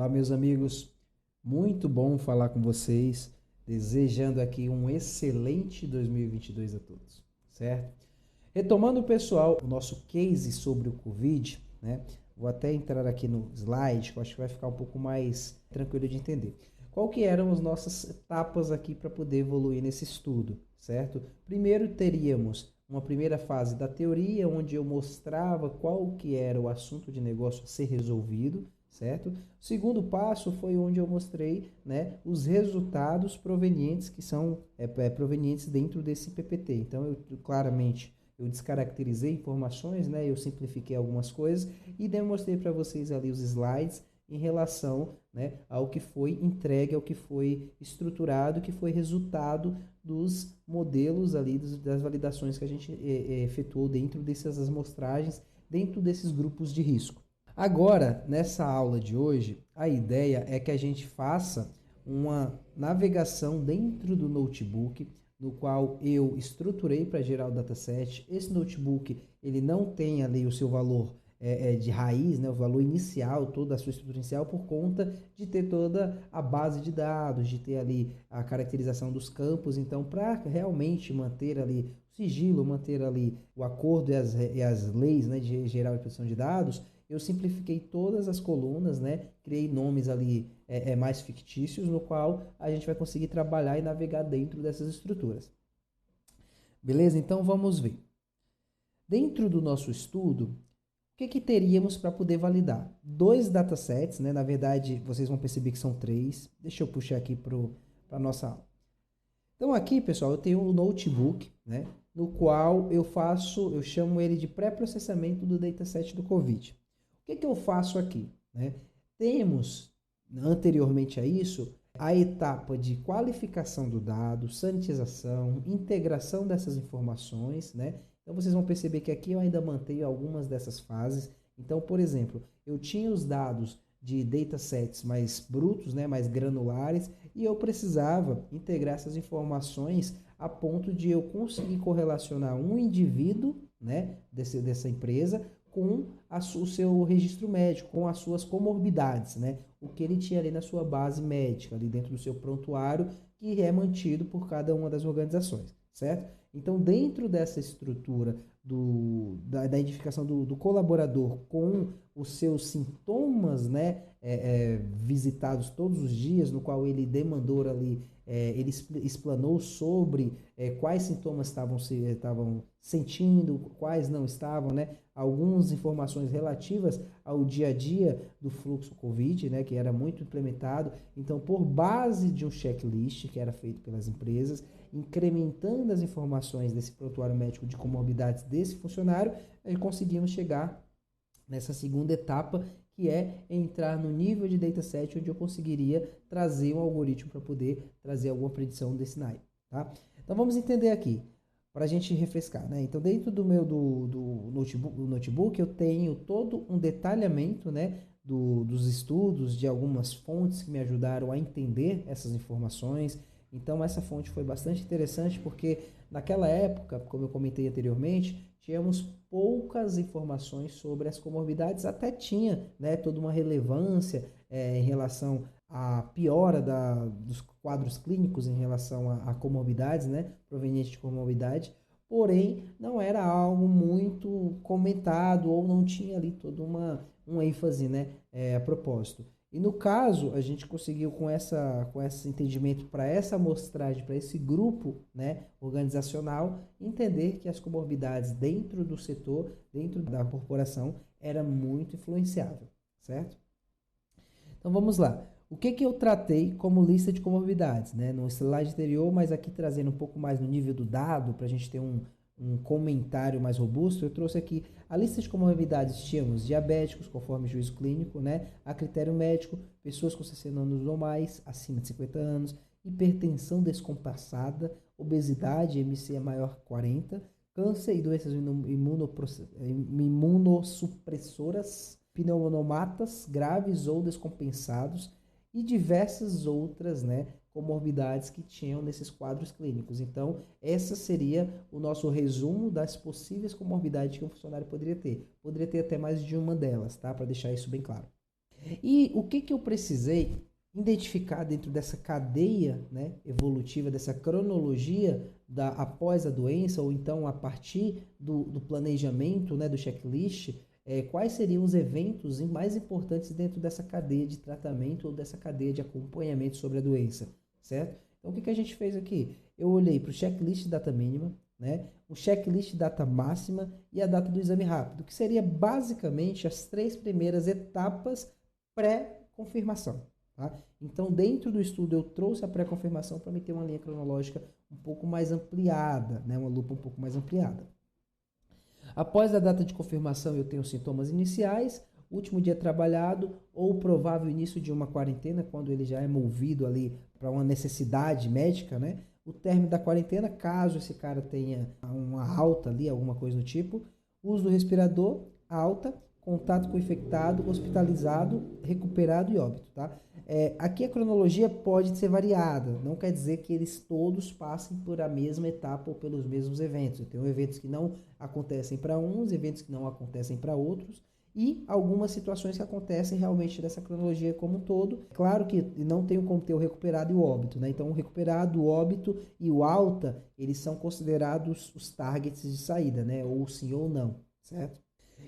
Olá, meus amigos. Muito bom falar com vocês. Desejando aqui um excelente 2022 a todos, certo? Retomando, pessoal, o nosso case sobre o Covid, né? Vou até entrar aqui no slide, que eu acho que vai ficar um pouco mais tranquilo de entender. Qual que eram as nossas etapas aqui para poder evoluir nesse estudo, certo? Primeiro teríamos uma primeira fase da teoria, onde eu mostrava qual que era o assunto de negócio a ser resolvido, certo? O segundo passo foi onde eu mostrei, né, os resultados provenientes que são provenientes dentro desse PPT. Então, eu descaracterizei informações, né, eu simplifiquei algumas coisas e demonstrei para vocês ali os slides em relação, né, ao que foi entregue, ao que foi estruturado, que foi resultado dos modelos ali, das validações que a gente efetuou dentro dessas amostragens, dentro desses grupos de risco. Agora, nessa aula de hoje, a ideia é que a gente faça uma navegação dentro do notebook, no qual eu estruturei para gerar o dataset. Esse notebook, ele não tem ali o seu valor de raiz, né, o valor inicial, toda a sua estrutura inicial, por conta de ter toda a base de dados, de ter ali a caracterização dos campos. Então, para realmente manter ali o sigilo, manter ali o acordo e as leis, né, de geral e proteção de dados, eu simplifiquei todas as colunas, né? Criei nomes ali mais fictícios, no qual a gente vai conseguir trabalhar e navegar dentro dessas estruturas. Beleza? Então vamos ver. Dentro do nosso estudo, o que teríamos para poder validar? Dois datasets, né? Na verdade, vocês vão perceber que são três. Deixa eu puxar aqui para a nossa aula. Então aqui, pessoal, eu tenho um notebook, né? No qual eu chamo ele de pré-processamento do dataset do COVID. O que eu faço aqui, né? Temos, anteriormente a isso, a etapa de qualificação do dado, sanitização, integração dessas informações, né? Então vocês vão perceber que aqui eu ainda mantenho algumas dessas fases. Então, por exemplo, eu tinha os dados de datasets mais brutos, né, mais granulares, e eu precisava integrar essas informações a ponto de eu conseguir correlacionar um indivíduo, né, dessa empresa com o seu registro médico, com as suas comorbidades, né? O que ele tinha ali na sua base médica, ali dentro do seu prontuário, que é mantido por cada uma das organizações, certo? Então, dentro dessa estrutura da identificação do colaborador com os seus sintomas, né, visitados todos os dias, no qual ele demandou ali, ele explanou sobre quais sintomas estavam sentindo, quais não estavam, né, algumas informações relativas ao dia a dia do fluxo COVID, né, que era muito implementado. Então, por base de um checklist que era feito pelas empresas, incrementando as informações desse prontuário médico de comorbidades desse funcionário, conseguimos chegar nessa segunda etapa, que é entrar no nível de dataset onde eu conseguiria trazer um algoritmo para poder trazer alguma predição desse naipe, tá? Então vamos entender aqui, para a gente refrescar, né? Então dentro do notebook eu tenho todo um detalhamento, né, dos estudos, de algumas fontes que me ajudaram a entender essas informações. Então essa fonte foi bastante interessante porque naquela época, como eu comentei anteriormente, tínhamos poucas informações sobre as comorbidades, até tinha, né, toda uma relevância em relação à piora dos quadros clínicos em relação a comorbidades, né, provenientes de comorbidade, porém não era algo muito comentado ou não tinha ali toda uma ênfase, né, a propósito. E no caso, a gente conseguiu com esse entendimento para essa amostragem, para esse grupo, né, organizacional, entender que as comorbidades dentro do setor, dentro da corporação, era muito influenciável, certo? Então vamos lá. O que eu tratei como lista de comorbidades, né? No slide anterior, mas aqui trazendo um pouco mais no nível do dado, para a gente ter um comentário mais robusto, eu trouxe aqui a lista de comorbidades. Tínhamos diabéticos, conforme juízo clínico, né? A critério médico, pessoas com 60 anos ou mais, acima de 50 anos, hipertensão descompassada, obesidade, MC é maior que 40, câncer e doenças imunossupressoras, pneumomatas graves ou descompensados e diversas outras, né, comorbidades que tinham nesses quadros clínicos. Então, essa seria o nosso resumo das possíveis comorbidades que um funcionário poderia ter. Poderia ter até mais de uma delas, tá? Para deixar isso bem claro. E o que eu precisei identificar dentro dessa cadeia, né, evolutiva, dessa cronologia após a doença, ou então a partir do planejamento, né, do checklist, quais seriam os eventos mais importantes dentro dessa cadeia de tratamento ou dessa cadeia de acompanhamento sobre a doença, certo? Então, o que a gente fez aqui? Eu olhei para o checklist de data mínima, né, o checklist de data máxima e a data do exame rápido, que seria basicamente as 3 primeiras etapas pré-confirmação. Tá? Então, dentro do estudo, eu trouxe a pré-confirmação para me ter uma linha cronológica um pouco mais ampliada, né, uma lupa um pouco mais ampliada. Após a data de confirmação, eu tenho sintomas iniciais, último dia trabalhado ou provável início de uma quarentena, quando ele já é movido ali para uma necessidade médica, né? O término da quarentena, caso esse cara tenha uma alta ali, alguma coisa do tipo, uso do respirador, alta, contato com o infectado, hospitalizado, recuperado e óbito, tá? Aqui a cronologia pode ser variada, não quer dizer que eles todos passem por a mesma etapa ou pelos mesmos eventos. Eu tenho eventos que não acontecem para uns, eventos que não acontecem para outros, e algumas situações que acontecem realmente dessa cronologia como um todo. Claro que não tenho como ter o recuperado e o óbito, né? Então o recuperado, o óbito e o alta, eles são considerados os targets de saída, né? Ou sim ou não, certo?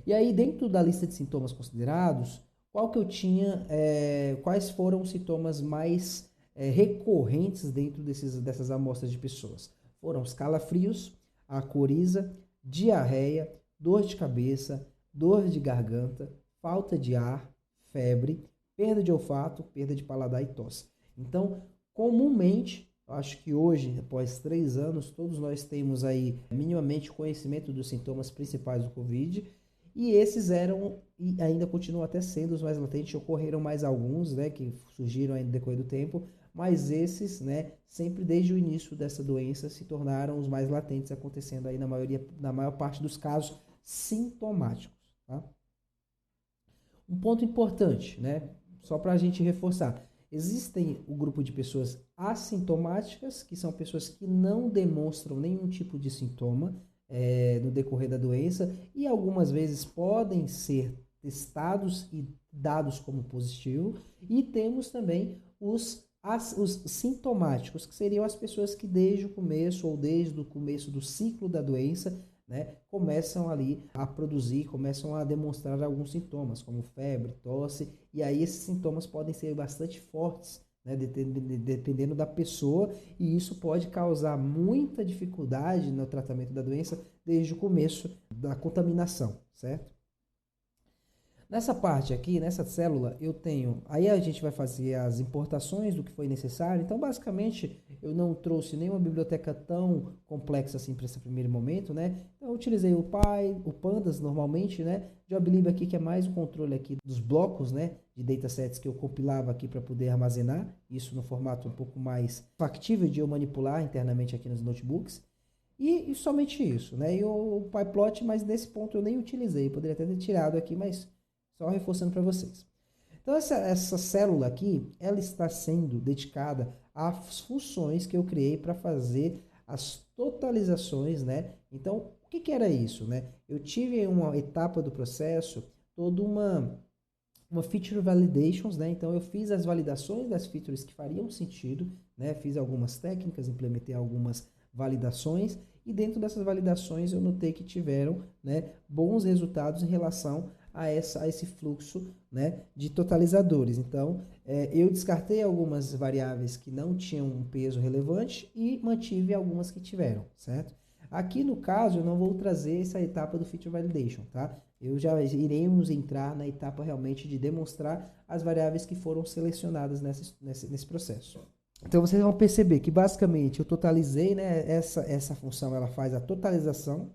E aí, dentro da lista de sintomas considerados, qual que eu tinha, quais foram os sintomas mais recorrentes dentro dessas amostras de pessoas? Foram os calafrios, a coriza, diarreia, dor de cabeça, dor de garganta, falta de ar, febre, perda de olfato, perda de paladar e tosse. Então, comumente, acho que hoje, após 3 anos, todos nós temos aí minimamente conhecimento dos sintomas principais do Covid. E esses eram, e ainda continuam até sendo os mais latentes, ocorreram mais alguns, né, que surgiram aí no decorrer do tempo, mas esses, né, sempre desde o início dessa doença se tornaram os mais latentes, acontecendo aí na maior parte dos casos sintomáticos, tá? Um ponto importante, né, só para a gente reforçar, existem o grupo de pessoas assintomáticas, que são pessoas que não demonstram nenhum tipo de sintoma, no decorrer da doença, e algumas vezes podem ser testados e dados como positivo, e temos também os sintomáticos, que seriam as pessoas que desde o começo ou desde o começo do ciclo da doença, né, começam ali a produzir, começam a demonstrar alguns sintomas, como febre, tosse, e aí esses sintomas podem ser bastante fortes, né, dependendo da pessoa, e isso pode causar muita dificuldade no tratamento da doença desde o começo da contaminação, certo? Nessa parte aqui, nessa célula, eu tenho. Aí a gente vai fazer as importações do que foi necessário. Então, basicamente, eu não trouxe nenhuma biblioteca tão complexa assim para esse primeiro momento, né? Então, eu utilizei o Pandas normalmente, né? Joblib aqui, que é mais o controle aqui dos blocos, né? De datasets que eu compilava aqui para poder armazenar. Isso no formato um pouco mais factível de eu manipular internamente aqui nos notebooks. E somente isso, né? E o PyPlot, mas nesse ponto eu nem utilizei. Eu poderia até ter tirado aqui, mas só reforçando para vocês. Então, essa célula aqui, ela está sendo dedicada às funções que eu criei para fazer as totalizações, né? Então, o que era isso, né? Eu tive em uma etapa do processo toda uma feature validations, né? Então, eu fiz as validações das features que fariam sentido, né? Fiz algumas técnicas, implementei algumas validações e dentro dessas validações eu notei que tiveram, né, bons resultados em relação a esse fluxo, né, de totalizadores. Então, eu descartei algumas variáveis que não tinham um peso relevante e mantive algumas que tiveram, certo? Aqui no caso, eu não vou trazer essa etapa do Feature Validation, tá? Eu já iremos entrar na etapa realmente de demonstrar as variáveis que foram selecionadas nesse processo. Então, vocês vão perceber que, basicamente, eu totalizei, né, essa função, ela faz a totalização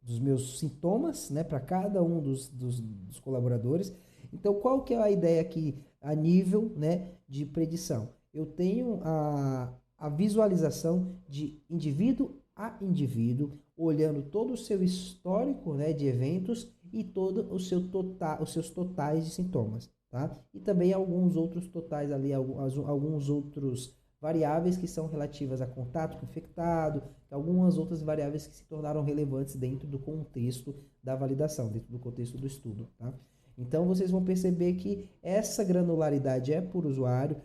dos meus sintomas, né, para cada um dos colaboradores. Então, qual que é a ideia aqui a nível, né, de predição? Eu tenho a visualização de indivíduo a indivíduo, olhando todo o seu histórico, né, de eventos e todo o seu os seus totais de sintomas, tá? E também alguns outros totais ali, alguns outros variáveis que são relativas a contato com o infectado, algumas outras variáveis que se tornaram relevantes dentro do contexto da validação, dentro do contexto do estudo, tá? Então vocês vão perceber que essa granularidade é por usuário,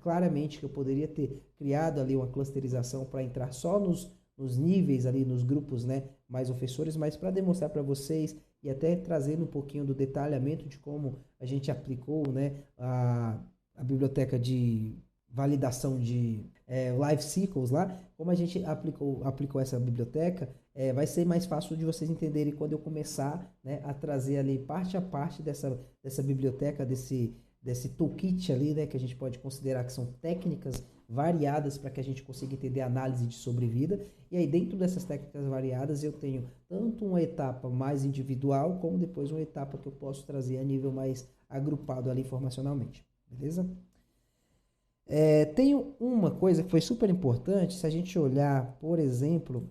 claramente que eu poderia ter criado ali uma clusterização para entrar só nos níveis ali, nos grupos, né, mais ofensores, mas para demonstrar para vocês e até trazendo um pouquinho do detalhamento de como a gente aplicou, né, a biblioteca de validação de Life Cycles lá, como a gente aplicou essa biblioteca, vai ser mais fácil de vocês entenderem quando eu começar, né, a trazer ali parte a parte dessa biblioteca, desse toolkit ali, né, que a gente pode considerar que são técnicas variadas para que a gente consiga entender a análise de sobrevida. E aí dentro dessas técnicas variadas eu tenho tanto uma etapa mais individual, como depois uma etapa que eu posso trazer a nível mais agrupado ali informacionalmente, beleza? Tem uma coisa que foi super importante, se a gente olhar, por exemplo,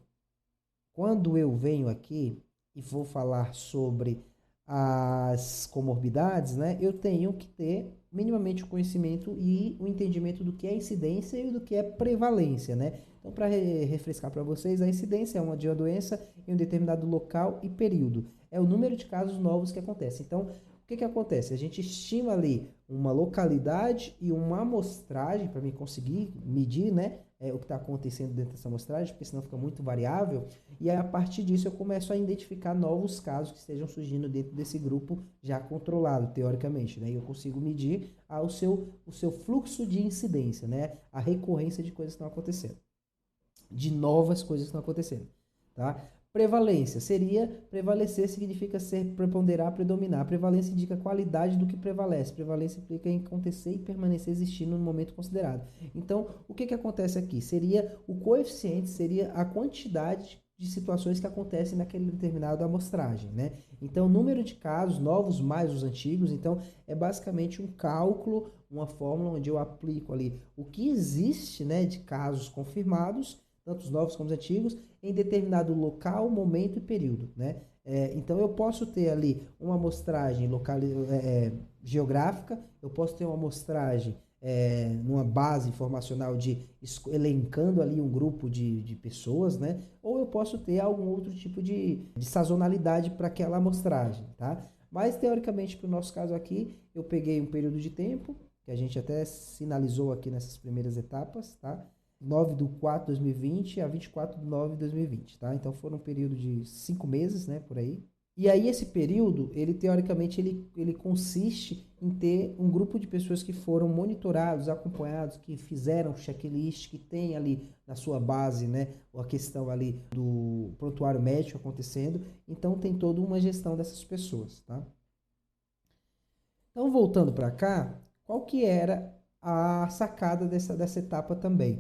quando eu venho aqui e vou falar sobre as comorbidades, né, eu tenho que ter minimamente o conhecimento e o entendimento do que é incidência e do que é prevalência, né? Então, para refrescar para vocês, a incidência é de uma doença em um determinado local e período. É o número de casos novos que acontece. Então, o que acontece? A gente estima ali uma localidade e uma amostragem para mim conseguir medir, né, o que está acontecendo dentro dessa amostragem, porque senão fica muito variável. E aí, a partir disso eu começo a identificar novos casos que estejam surgindo dentro desse grupo já controlado, teoricamente, né? E eu consigo medir o seu fluxo de incidência, né? A recorrência de coisas que estão acontecendo, de novas coisas que estão acontecendo, tá? Prevalência seria, prevalecer significa ser, preponderar, predominar. Prevalência indica a qualidade do que prevalece. Prevalência implica em acontecer e permanecer existindo no momento considerado. Então, o que acontece aqui? Seria o coeficiente, seria a quantidade de situações que acontecem naquele determinado amostragem, né? Então, o número de casos novos mais os antigos, então, é basicamente um cálculo, uma fórmula onde eu aplico ali o que existe, né, de casos confirmados, tanto os novos como os antigos, em determinado local, momento e período, né? Então, eu posso ter ali uma amostragem geográfica, eu posso ter uma amostragem numa base informacional elencando ali um grupo de pessoas, né? Ou eu posso ter algum outro tipo de sazonalidade para aquela amostragem, tá? Mas, teoricamente, para o nosso caso aqui, eu peguei um período de tempo, que a gente até sinalizou aqui nessas primeiras etapas, tá? 9/4/2020 a 24/9/2020, tá? Então foram um período de 5 meses, né, por aí. E aí esse período, ele teoricamente, ele consiste em ter um grupo de pessoas que foram monitorados, acompanhados, que fizeram checklist, que tem ali na sua base, né, a questão ali do prontuário médico acontecendo. Então tem toda uma gestão dessas pessoas, tá? Então voltando para cá, qual que era a sacada dessa etapa também?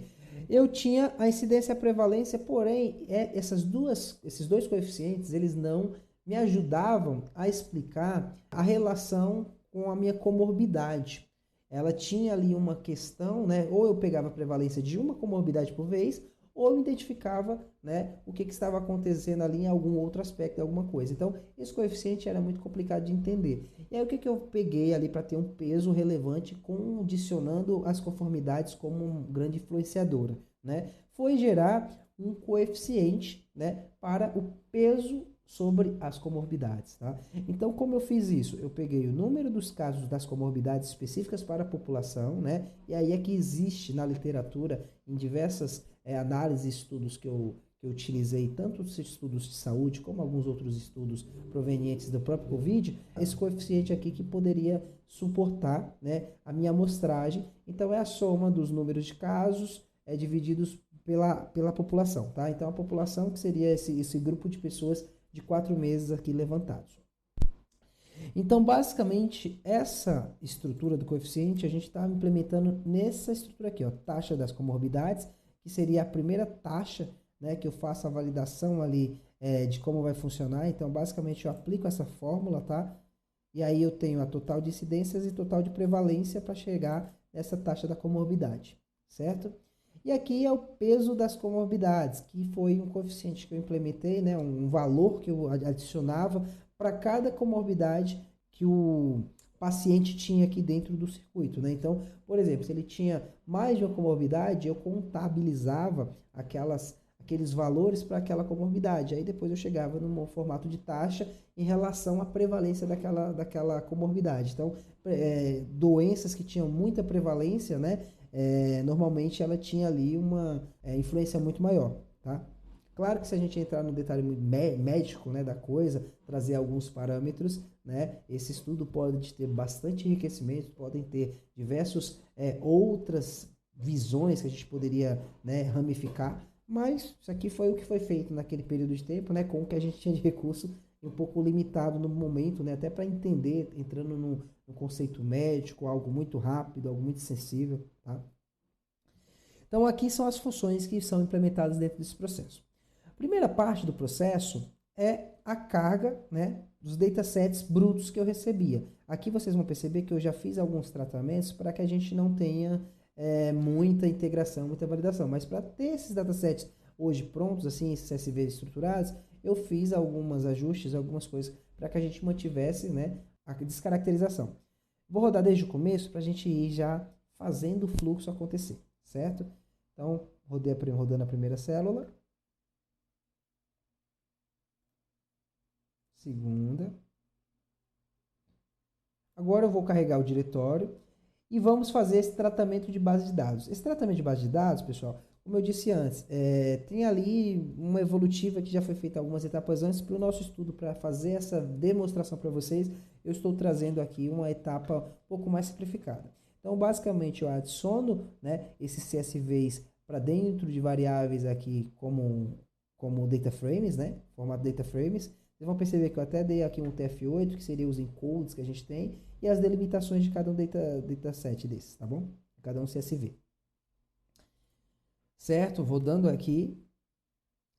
Eu tinha a incidência e a prevalência, porém, esses dois coeficientes, eles não me ajudavam a explicar a relação com a minha comorbidade. Ela tinha ali uma questão, né? Ou eu pegava a prevalência de uma comorbidade por vez, ou eu identificava, né, o que estava acontecendo ali em algum outro aspecto, alguma coisa. Então, esse coeficiente era muito complicado de entender. E aí, o que eu peguei ali para ter um peso relevante, condicionando as conformidades como uma grande influenciadora, né? Foi gerar um coeficiente, né, para o peso sobre as comorbidades, tá? Então, como eu fiz isso? Eu peguei o número dos casos das comorbidades específicas para a população, né? E aí é que existe na literatura, em diversas análises e estudos que eu utilizei, tanto os estudos de saúde como alguns outros estudos provenientes do próprio Covid, esse coeficiente aqui que poderia suportar, né, a minha amostragem. Então, é a soma dos números de casos divididos pela população, tá? Então, a população que seria esse grupo de pessoas de 4 meses aqui levantados. Então, basicamente, essa estrutura do coeficiente a gente está implementando nessa estrutura aqui, ó, taxa das comorbidades, que seria a primeira taxa, né, que eu faço a validação ali de como vai funcionar. Então, basicamente, eu aplico essa fórmula, tá? E aí eu tenho a total de incidências e total de prevalência para chegar nessa taxa da comorbidade, certo? E aqui é o peso das comorbidades, que foi um coeficiente que eu implementei, né, um valor que eu adicionava para cada comorbidade que o paciente tinha aqui dentro do circuito, né? Então, por exemplo, se ele tinha mais de uma comorbidade, eu contabilizava aqueles valores para aquela comorbidade. Aí depois eu chegava no formato de taxa em relação à prevalência daquela comorbidade. Então, doenças que tinham muita prevalência, né, normalmente ela tinha ali uma influência muito maior, tá? Claro que se a gente entrar no detalhe médico, né, da coisa, trazer alguns parâmetros, né, esse estudo pode ter bastante enriquecimento, podem ter diversos outras visões que a gente poderia, né, ramificar, mas isso aqui foi o que foi feito naquele período de tempo, né, com o que a gente tinha de recurso um pouco limitado no momento, né, até para entender, entrando no conceito médico, algo muito rápido, algo muito sensível, tá? Então aqui são as funções que são implementadas dentro desse processo. A primeira parte do processo é a carga, né, dos datasets brutos que eu recebia. Aqui vocês vão perceber que eu já fiz alguns tratamentos para que a gente não tenha muita integração, muita validação. Mas para ter esses datasets hoje prontos, assim, esses CSVs estruturados, eu fiz alguns ajustes, algumas coisas para que a gente mantivesse, né, a descaracterização. Vou rodar desde o começo para a gente ir já fazendo o fluxo acontecer, certo? Então, rodando a primeira célula. Segunda. Agora eu vou carregar o diretório e vamos fazer esse tratamento de base de dados. Esse tratamento de base de dados, pessoal, como eu disse antes, tem ali uma evolutiva que já foi feita algumas etapas antes. Para o nosso estudo, para fazer essa demonstração para vocês, eu estou trazendo aqui uma etapa um pouco mais simplificada. Então, basicamente, eu adiciono, né, esses CSVs para dentro de variáveis aqui como data frames, né, formato data frames. Vocês vão perceber que eu até dei aqui um TF8, que seria os encodes que a gente tem, e as delimitações de cada um dataset desses, tá bom? Cada um CSV. Certo? Rodando aqui.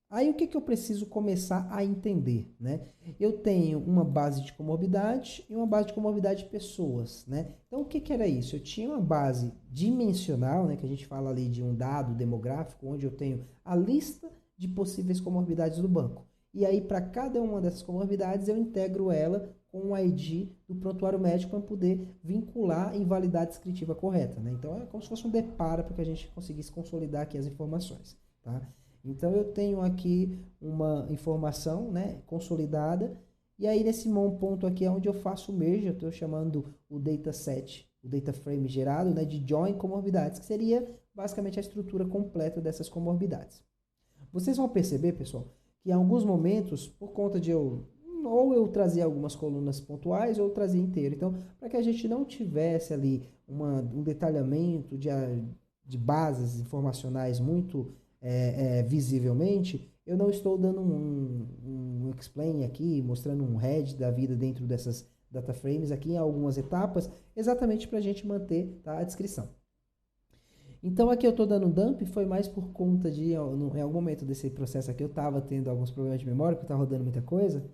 Aí o que eu preciso começar a entender, né? Eu tenho uma base de comorbidade e uma base de comorbidade de pessoas, né? Então o que era isso? Eu tinha uma base dimensional, né? Que a gente fala ali de um dado demográfico, onde eu tenho a lista de possíveis comorbidades do banco. E aí, para cada uma dessas comorbidades, eu integro ela com o ID do prontuário médico para poder vincular em validade descritiva correta, né? Então, é como se fosse um depara para que a gente conseguisse consolidar aqui as informações, tá? Então, eu tenho aqui uma informação, né, consolidada, e aí nesse ponto aqui é onde eu faço o merge, eu estou chamando o dataset, o data frame gerado, né, de join comorbidades, que seria basicamente a estrutura completa dessas comorbidades. Vocês vão perceber, pessoal, que em alguns momentos, por conta de ou eu trazia algumas colunas pontuais ou eu trazia inteiro. Então, para que a gente não tivesse ali um detalhamento de bases informacionais muito visivelmente, eu não estou dando um explain aqui, mostrando um head da vida dentro dessas data frames aqui em algumas etapas, exatamente para a gente manter, tá, a descrição. Então aqui eu estou dando dump, foi mais por conta de, em algum momento desse processo aqui, eu estava tendo alguns problemas de memória, porque eu estava rodando muita coisa,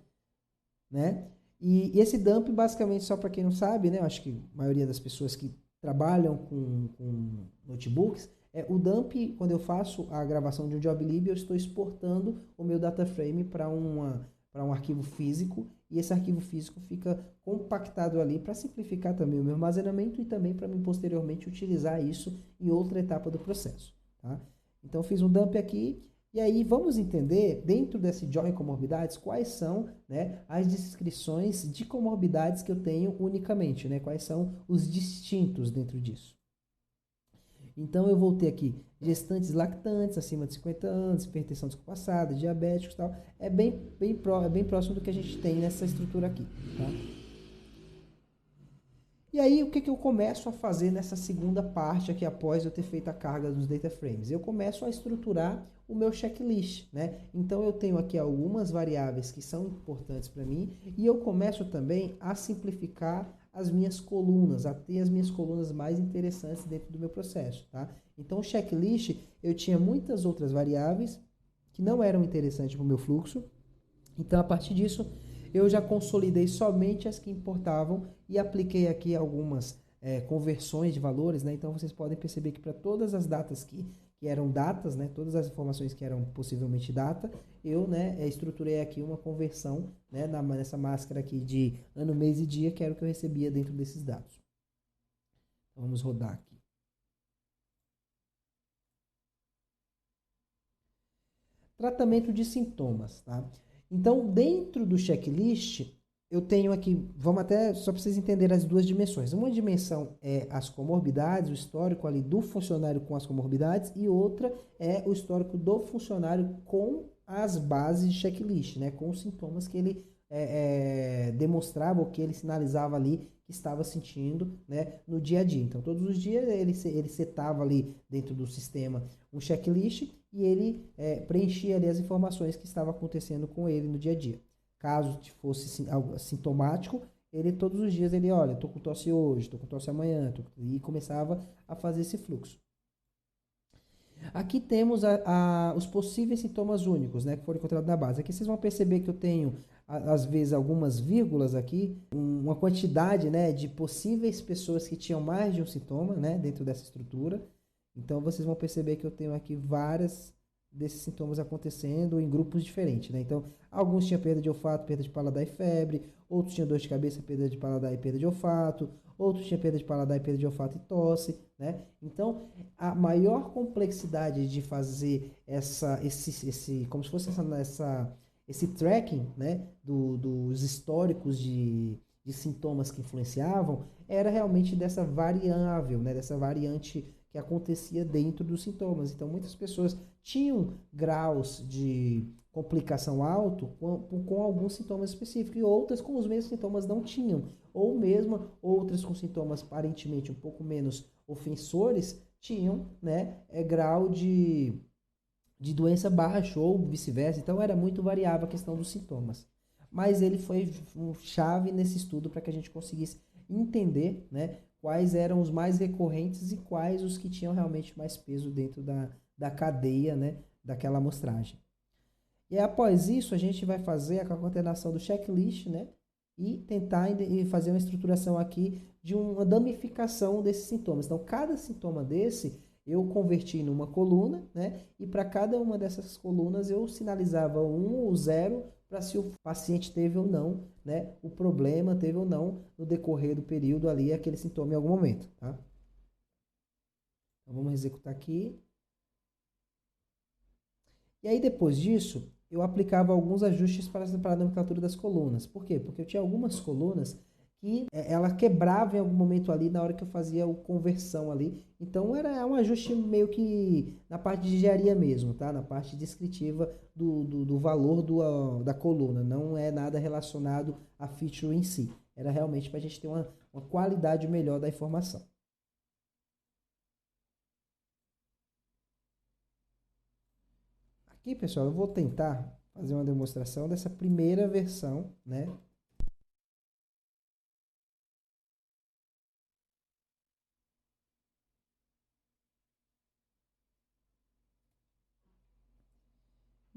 né? E esse dump, basicamente, só para quem não sabe, né? Eu acho que a maioria das pessoas que trabalham com notebooks, o dump, quando eu faço a gravação de um job lib, eu estou exportando o meu data frame para um arquivo físico, e esse arquivo físico fica compactado ali para simplificar também o meu armazenamento e também para mim posteriormente utilizar isso em outra etapa do processo, tá? Então fiz um dump aqui, e aí vamos entender, dentro desse join comorbidades, quais são, né, as descrições de comorbidades que eu tenho unicamente, né? Quais são os distintos dentro disso. Então, eu vou ter aqui gestantes lactantes acima de 50 anos, hipertensão descompassada, diabéticos e tal. É bem próximo do que a gente tem nessa estrutura aqui, tá? E aí, o que eu começo a fazer nessa segunda parte aqui, após eu ter feito a carga dos data frames? Eu começo a estruturar o meu checklist, né? Então, eu tenho aqui algumas variáveis que são importantes para mim e eu começo também a simplificar as minhas colunas, a ter as minhas colunas mais interessantes dentro do meu processo, tá? Então, o checklist, eu tinha muitas outras variáveis que não eram interessantes para o meu fluxo. Então, a partir disso, eu já consolidei somente as que importavam e apliquei aqui algumas conversões de valores, né? Então, vocês podem perceber que para todas as datas que eram datas, né? Todas as informações que eram possivelmente data, eu, né, estruturei aqui uma conversão, né, nessa máscara aqui de ano, mês e dia, que era o que eu recebia dentro desses dados. Então, vamos rodar aqui. Tratamento de sintomas, tá? Então, dentro do checklist, eu tenho aqui, vamos até, só para vocês entenderem as duas dimensões. Uma dimensão é as comorbidades, o histórico ali do funcionário com as comorbidades, e outra é o histórico do funcionário com as bases de checklist, né? Com os sintomas que ele demonstrava ou que ele sinalizava ali que estava sentindo, né, no dia a dia. Então, todos os dias ele setava ali dentro do sistema um checklist e ele preenchia ali as informações que estavam acontecendo com ele no dia a dia. Caso fosse algo sintomático, ele todos os dias olha, estou com tosse hoje, estou com tosse amanhã, e começava a fazer esse fluxo. Aqui temos os possíveis sintomas únicos, né, que foram encontrados na base. Aqui vocês vão perceber que eu tenho, às vezes, algumas vírgulas aqui, uma quantidade, né, de possíveis pessoas que tinham mais de um sintoma, né, dentro dessa estrutura. Então, vocês vão perceber que eu tenho aqui várias desses sintomas acontecendo em grupos diferentes, né? Então, alguns tinham perda de olfato, perda de paladar e febre, outros tinham dor de cabeça, perda de paladar e perda de olfato, outros tinham perda de paladar e perda de olfato e tosse, né? Então, a maior complexidade de fazer como se fosse esse tracking, né, dos históricos de sintomas que influenciavam, era realmente dessa variável, né, dessa variante que acontecia dentro dos sintomas. Então, muitas pessoas tinham graus de complicação alto com alguns sintomas específicos e outras com os mesmos sintomas não tinham, ou mesmo outras com sintomas aparentemente um pouco menos ofensores tinham, né, grau de doença baixo ou vice-versa. Então era muito variável a questão dos sintomas. Mas ele foi chave nesse estudo para que a gente conseguisse entender, né, quais eram os mais recorrentes e quais os que tinham realmente mais peso dentro da cadeia, né, daquela amostragem. E após isso, a gente vai fazer a concatenação do checklist, né, e tentar fazer uma estruturação aqui de uma damificação desses sintomas. Então, cada sintoma desse eu converti numa coluna, né, e para cada uma dessas colunas eu sinalizava 1 ou 0 para se o paciente teve ou não, né, o problema teve ou não no decorrer do período ali aquele sintoma em algum momento, tá? Então, vamos executar aqui. E aí, depois disso, eu aplicava alguns ajustes para a nomenclatura das colunas. Por quê? Porque eu tinha algumas colunas que ela quebrava em algum momento ali na hora que eu fazia a conversão ali. Então, era um ajuste meio que na parte de engenharia mesmo, tá? Na parte descritiva do valor da coluna. Não é nada relacionado à feature em si. Era realmente para a gente ter uma qualidade melhor da informação. Aqui, pessoal, eu vou tentar fazer uma demonstração dessa primeira versão, né?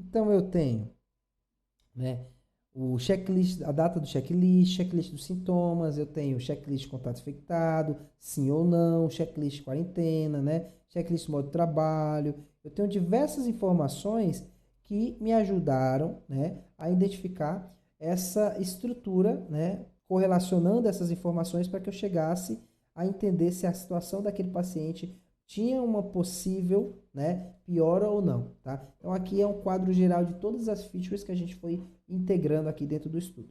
Então eu tenho, né, o checklist, a data do checklist, checklist dos sintomas, eu tenho o checklist de contato infectado, sim ou não, checklist de quarentena, né, checklist de modo de trabalho. Eu tenho diversas informações que me ajudaram, né, a identificar essa estrutura, né, correlacionando essas informações para que eu chegasse a entender se a situação daquele paciente tinha uma possível, né, piora ou não, tá? Então aqui é um quadro geral de todas as features que a gente foi integrando aqui dentro do estudo.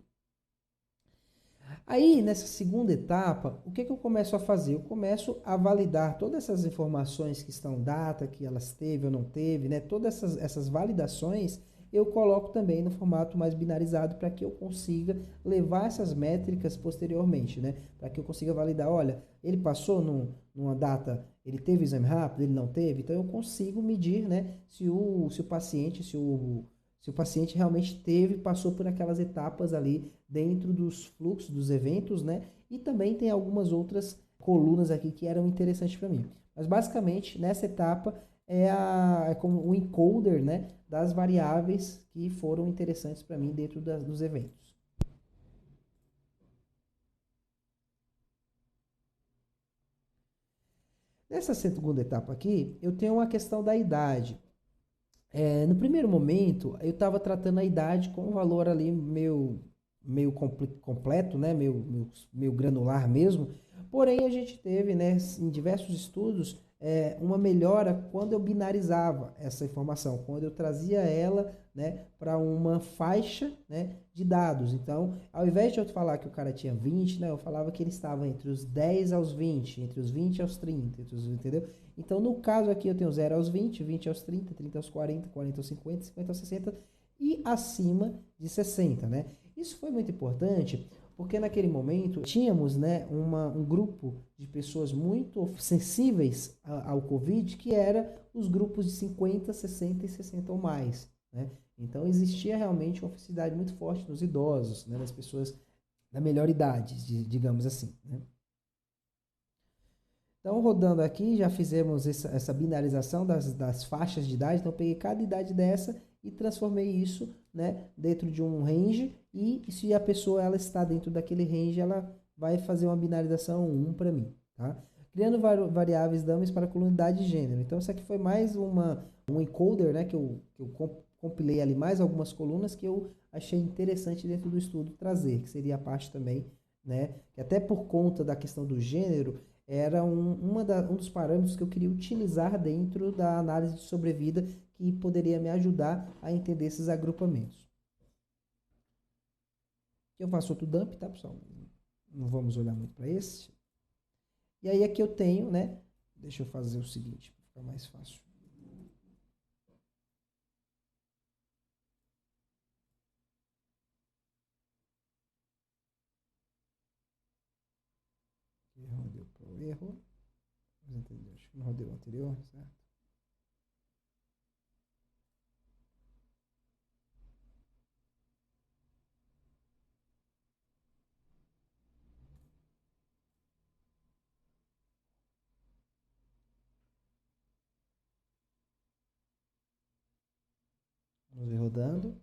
Aí, nessa segunda etapa, o que eu começo a fazer? Eu começo a validar todas essas informações que estão data, que elas teve ou não teve, né? Todas essas validações eu coloco também no formato mais binarizado para que eu consiga levar essas métricas posteriormente, né? Para que eu consiga validar, olha, ele passou numa data, ele teve exame rápido, ele não teve, então eu consigo medir, né, se o paciente, se o paciente realmente passou por aquelas etapas ali dentro dos fluxos dos eventos, né? E também tem algumas outras colunas aqui que eram interessantes para mim. Mas basicamente, nessa etapa, é como o encoder, né, das variáveis que foram interessantes para mim dentro dos eventos. Nessa segunda etapa aqui, eu tenho uma questão da idade. No primeiro momento, eu estava tratando a idade com um valor ali meio completo, né? Meio granular mesmo. Porém, a gente teve, né, em diversos estudos, uma melhora quando eu binarizava essa informação, quando eu trazia ela, né, para uma faixa, né, de dados. Então, ao invés de eu falar que o cara tinha 20, né, eu falava que ele estava entre os 10 aos 20, entre os 20 aos 30, entendeu? Então, no caso aqui, eu tenho 0 aos 20, 20 aos 30, 30 aos 40, 40 aos 50, 50 aos 60 e acima de 60, né? Isso foi muito importante porque naquele momento tínhamos, né, um grupo de pessoas muito sensíveis ao Covid, que era os grupos de 50, 60 e 60 ou mais, né? Então existia realmente uma facilidade muito forte nos idosos, né, nas pessoas da melhor idade, digamos assim, né? Então, rodando aqui, já fizemos essa binarização das faixas de idade. Então, eu peguei cada idade dessa e transformei isso, né, dentro de um range. E se a pessoa ela está dentro daquele range, ela vai fazer uma binarização 1 para mim. Tá? Criando variáveis dummies para coluna idade e gênero. Então, isso aqui foi mais um encoder, né, que eu compilei ali mais algumas colunas que eu achei interessante dentro do estudo trazer, que seria a parte também, né, que até por conta da questão do gênero, era um dos parâmetros que eu queria utilizar dentro da análise de sobrevida que poderia me ajudar a entender esses agrupamentos. Eu faço outro dump, tá, pessoal? Não vamos olhar muito para esse. E aí aqui eu tenho, né? Deixa eu fazer o seguinte, para ficar mais fácil. Erro deu para o erro. Vamos entender, acho que não rodei o anterior, certo? Vamos ver rodando.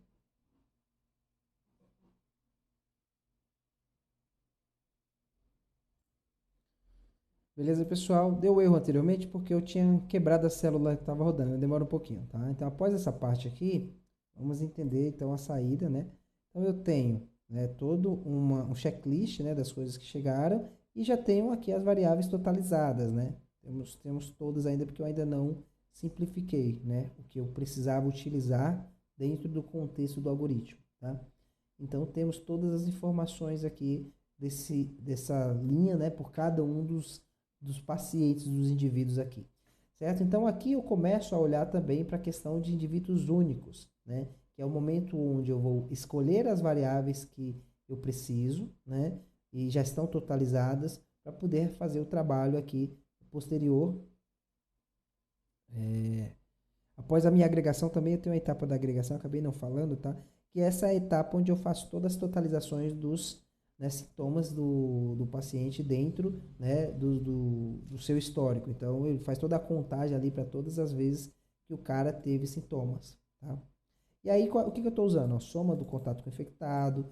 Beleza, pessoal? Deu erro anteriormente porque eu tinha quebrado a célula que estava rodando. Demora um pouquinho, tá? Então, após essa parte aqui, vamos entender então a saída, né? Então, eu tenho, né, todo um checklist, né, das coisas que chegaram e já tenho aqui as variáveis totalizadas, né? Temos todas ainda porque eu ainda não simplifiquei, né? O que eu precisava utilizar dentro do contexto do algoritmo, tá? Então, temos todas as informações aqui dessa linha, né, por cada um dos pacientes, dos indivíduos aqui, certo? Então, aqui eu começo a olhar também para a questão de indivíduos únicos, né? Que é o momento onde eu vou escolher as variáveis que eu preciso, né? E já estão totalizadas para poder fazer o trabalho aqui posterior. Após a minha agregação, também eu tenho a etapa da agregação, acabei não falando, tá? Que essa é a etapa onde eu faço todas as totalizações dos, né, sintomas do paciente dentro, né, do seu histórico. Então, ele faz toda a contagem ali para todas as vezes que o cara teve sintomas, tá? E aí, o que eu estou usando? A soma do contato com o infectado,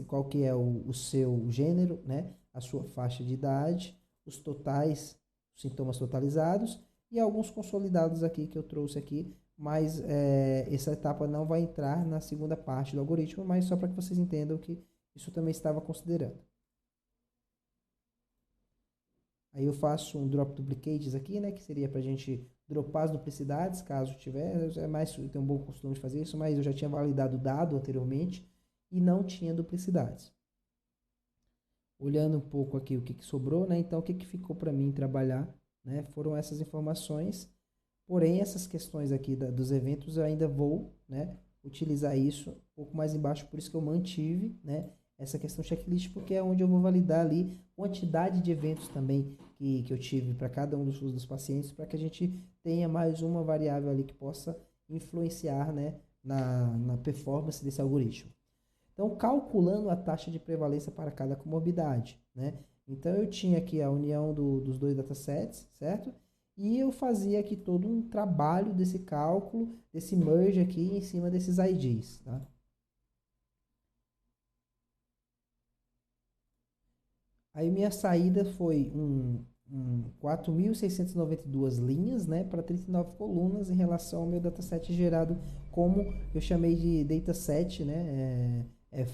qual que é o seu gênero, né? A sua faixa de idade, os totais, os sintomas totalizados e alguns consolidados aqui que eu trouxe aqui, mas essa etapa não vai entrar na segunda parte do algoritmo, mas só para que vocês entendam que isso também estava considerando. Aí eu faço um drop duplicates aqui, né, que seria para a gente dropar as duplicidades, caso tiver. Eu tenho um bom costume de fazer isso, mas eu já tinha validado o dado anteriormente e não tinha duplicidades. Olhando um pouco aqui o que sobrou, né, então o que ficou para mim trabalhar, né, foram essas informações. Porém, essas questões aqui dos eventos eu ainda vou, né, utilizar isso um pouco mais embaixo, por isso que eu mantive, né, essa questão checklist, porque é onde eu vou validar ali quantidade de eventos também que eu tive para cada um dos pacientes, para que a gente tenha mais uma variável ali que possa influenciar, né, na performance desse algoritmo. Então, calculando a taxa de prevalência para cada comorbidade, né? Então, eu tinha aqui a união dos dois datasets, certo? E eu fazia aqui todo um trabalho desse cálculo, desse merge aqui em cima desses IDs, tá? Aí minha saída foi 4.692 linhas, né, para 39 colunas em relação ao meu dataset gerado como eu chamei de dataset, né,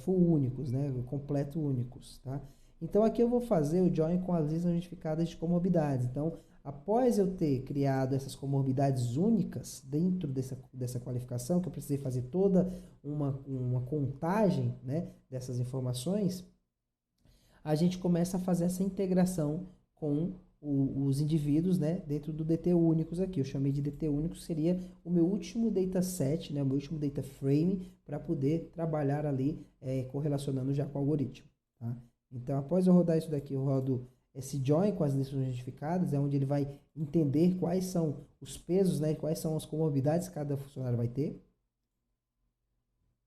full únicos, né, completo únicos, tá? Então aqui eu vou fazer o join com as listas unificadas de comorbidades. Então após eu ter criado essas comorbidades únicas dentro dessa qualificação, que eu precisei fazer toda uma contagem, né, dessas informações, a gente começa a fazer essa integração com os indivíduos, né, dentro do DT únicos aqui. Eu chamei de DT únicos, seria o meu último dataset, né, o meu último data frame, para poder trabalhar ali correlacionando já com o algoritmo. Tá? Então, após eu rodar isso daqui, eu rodo esse join com as lições identificadas, é onde ele vai entender quais são os pesos, né, quais são as comorbidades que cada funcionário vai ter.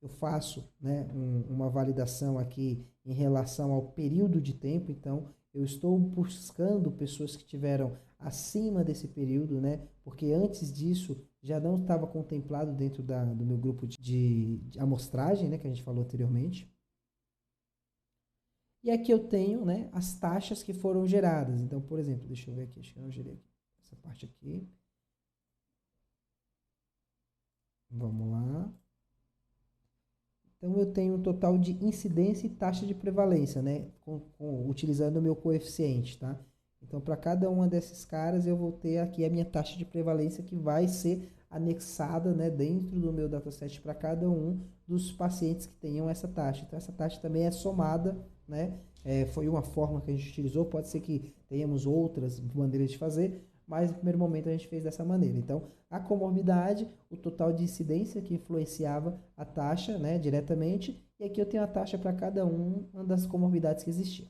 Eu faço, né, uma validação aqui em relação ao período de tempo, então eu estou buscando pessoas que tiveram acima desse período, né, porque antes disso já não estava contemplado dentro do meu grupo de amostragem, né, que a gente falou anteriormente. E aqui eu tenho, né, as taxas que foram geradas. Então, por exemplo, deixa eu ver aqui, acho que eu não gerei aqui, essa parte aqui. Vamos lá. Então, eu tenho um total de incidência e taxa de prevalência, né, utilizando o meu coeficiente, tá? Então, para cada uma desses caras, eu vou ter aqui a minha taxa de prevalência que vai ser anexada, né, dentro do meu dataset para cada um dos pacientes que tenham essa taxa. Então, essa taxa também é somada, né? Foi uma forma que a gente utilizou, pode ser que tenhamos outras maneiras de fazer, mas no primeiro momento a gente fez dessa maneira. Então, a comorbidade, o total de incidência que influenciava a taxa, né, diretamente, e aqui eu tenho a taxa para cada uma das comorbidades que existiam.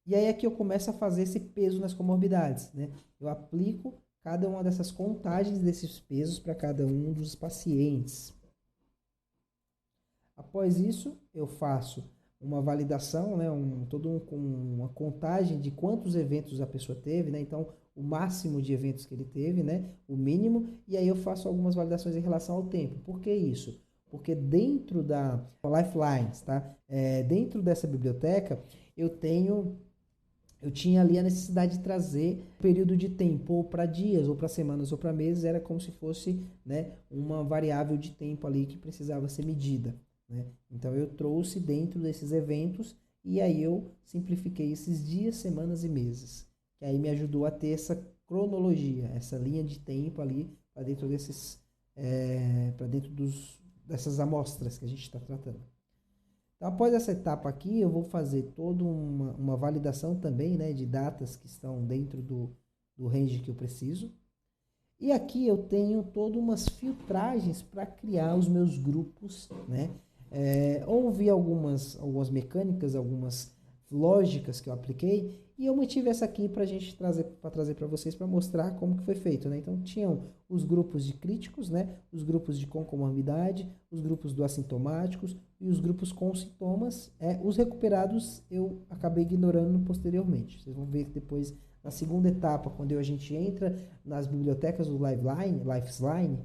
E aí aqui eu começo a fazer esse peso nas comorbidades, né? Eu aplico cada uma dessas contagens desses pesos para cada um dos pacientes. Após isso, eu faço uma validação, né, uma contagem de quantos eventos a pessoa teve, né? Então, o máximo de eventos que ele teve, né? O mínimo, e aí eu faço algumas validações em relação ao tempo. Por que isso? Porque dentro da Lifelines, tá? Dentro dessa biblioteca, eu tinha ali a necessidade de trazer período de tempo, ou para dias, ou para semanas, ou para meses, era como se fosse, né, uma variável de tempo ali que precisava ser medida, né? Então eu trouxe dentro desses eventos e aí eu simplifiquei esses dias, semanas e meses, que aí me ajudou a ter essa cronologia, essa linha de tempo ali para dentro dessas amostras que a gente está tratando. Então, após essa etapa aqui, eu vou fazer toda uma validação também, né, de datas que estão dentro do range que eu preciso. E aqui eu tenho todas umas filtragens para criar os meus grupos, né? Houve algumas mecânicas, algumas lógicas que eu apliquei e eu mantive essa aqui para a gente trazer para vocês para mostrar como que foi feito, né? Então tinham os grupos de críticos, né? Os grupos de com comorbidade, os grupos do assintomáticos e os grupos com sintomas. Os recuperados eu acabei ignorando posteriormente. Vocês vão ver que depois na segunda etapa, quando a gente entra nas bibliotecas do Lifeline,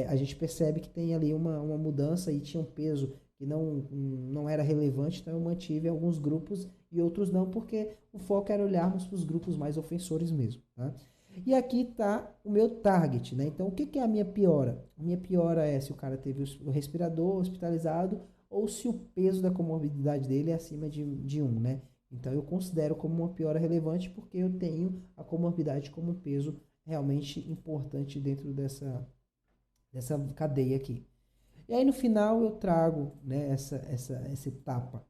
a gente percebe que tem ali uma mudança e tinha um peso que não era relevante, então eu mantive alguns grupos e outros não, porque o foco era olharmos para os grupos mais ofensores mesmo. Tá? E aqui está o meu target, né? Então, o que é a minha piora? A minha piora é se o cara teve o respirador hospitalizado ou se o peso da comorbidade dele é acima de 1, né? Então, eu considero como uma piora relevante porque eu tenho a comorbidade como um peso realmente importante dentro dessa cadeia aqui. E aí, no final, eu trago, né, essa etapa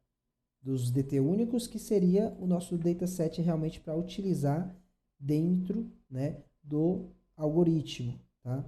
dos DT únicos, que seria o nosso dataset realmente para utilizar dentro, né, do algoritmo. Tá?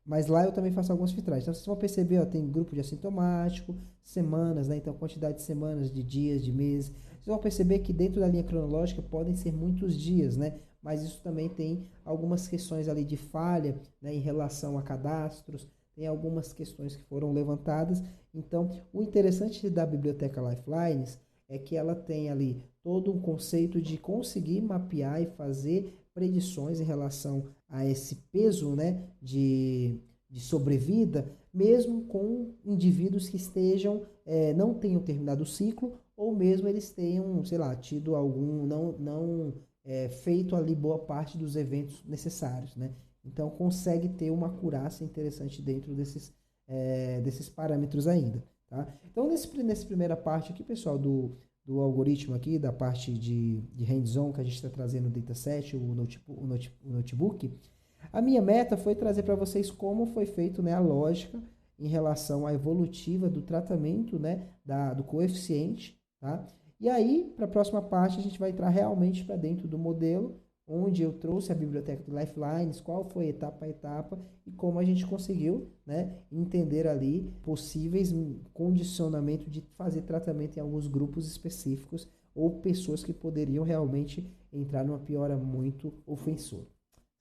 Mas lá eu também faço algumas filtragens. Então, vocês vão perceber, ó, tem grupo de assintomático, semanas, né? Então, quantidade de semanas, de dias, de meses. Vocês vão perceber que dentro da linha cronológica podem ser muitos dias, né? Mas isso também tem algumas questões ali de falha, né, em relação a cadastros, tem algumas questões que foram levantadas. Então, o interessante da biblioteca Lifelines é que ela tem ali todo um conceito de conseguir mapear e fazer predições em relação a esse peso, né, de sobrevida, mesmo com indivíduos que não tenham terminado o ciclo, ou mesmo eles tenham, sei lá, tido algum, feito ali boa parte dos eventos necessários, né? Então, consegue ter uma acurácia interessante dentro desses parâmetros ainda, tá? Então, nessa primeira parte aqui, pessoal, do algoritmo aqui, da parte de hands-on que a gente está trazendo o dataset, o notebook, a minha meta foi trazer para vocês como foi feito, né, a lógica em relação à evolutiva do tratamento, né, do coeficiente, tá? E aí, para a próxima parte, a gente vai entrar realmente para dentro do modelo, onde eu trouxe a biblioteca do Lifelines, qual foi etapa a etapa e como a gente conseguiu, né, entender ali possíveis condicionamento de fazer tratamento em alguns grupos específicos ou pessoas que poderiam realmente entrar numa piora muito ofensora,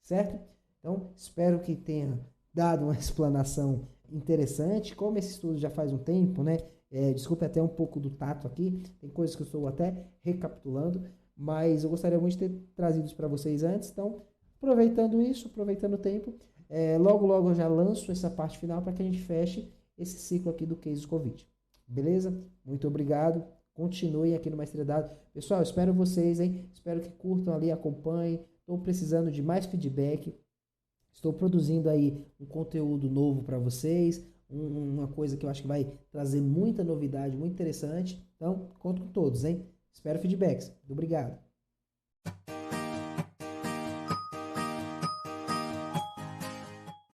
certo? Então, espero que tenha dado uma explanação interessante. Como esse estudo já faz um tempo, né? Desculpe até um pouco do tato aqui, tem coisas que eu estou até recapitulando, mas eu gostaria muito de ter trazido isso para vocês antes. Então, aproveitando isso, aproveitando o tempo, logo logo eu já lanço essa parte final para que a gente feche esse ciclo aqui do Case Covid. Beleza? Muito obrigado. Continuem aqui no Maestria Dado. Pessoal, espero vocês, hein? Espero que curtam ali, acompanhem. Estou precisando de mais feedback. Estou produzindo aí um conteúdo novo para vocês, uma coisa que eu acho que vai trazer muita novidade, muito interessante. Então, conto com todos, hein? Espero feedbacks. Muito obrigado.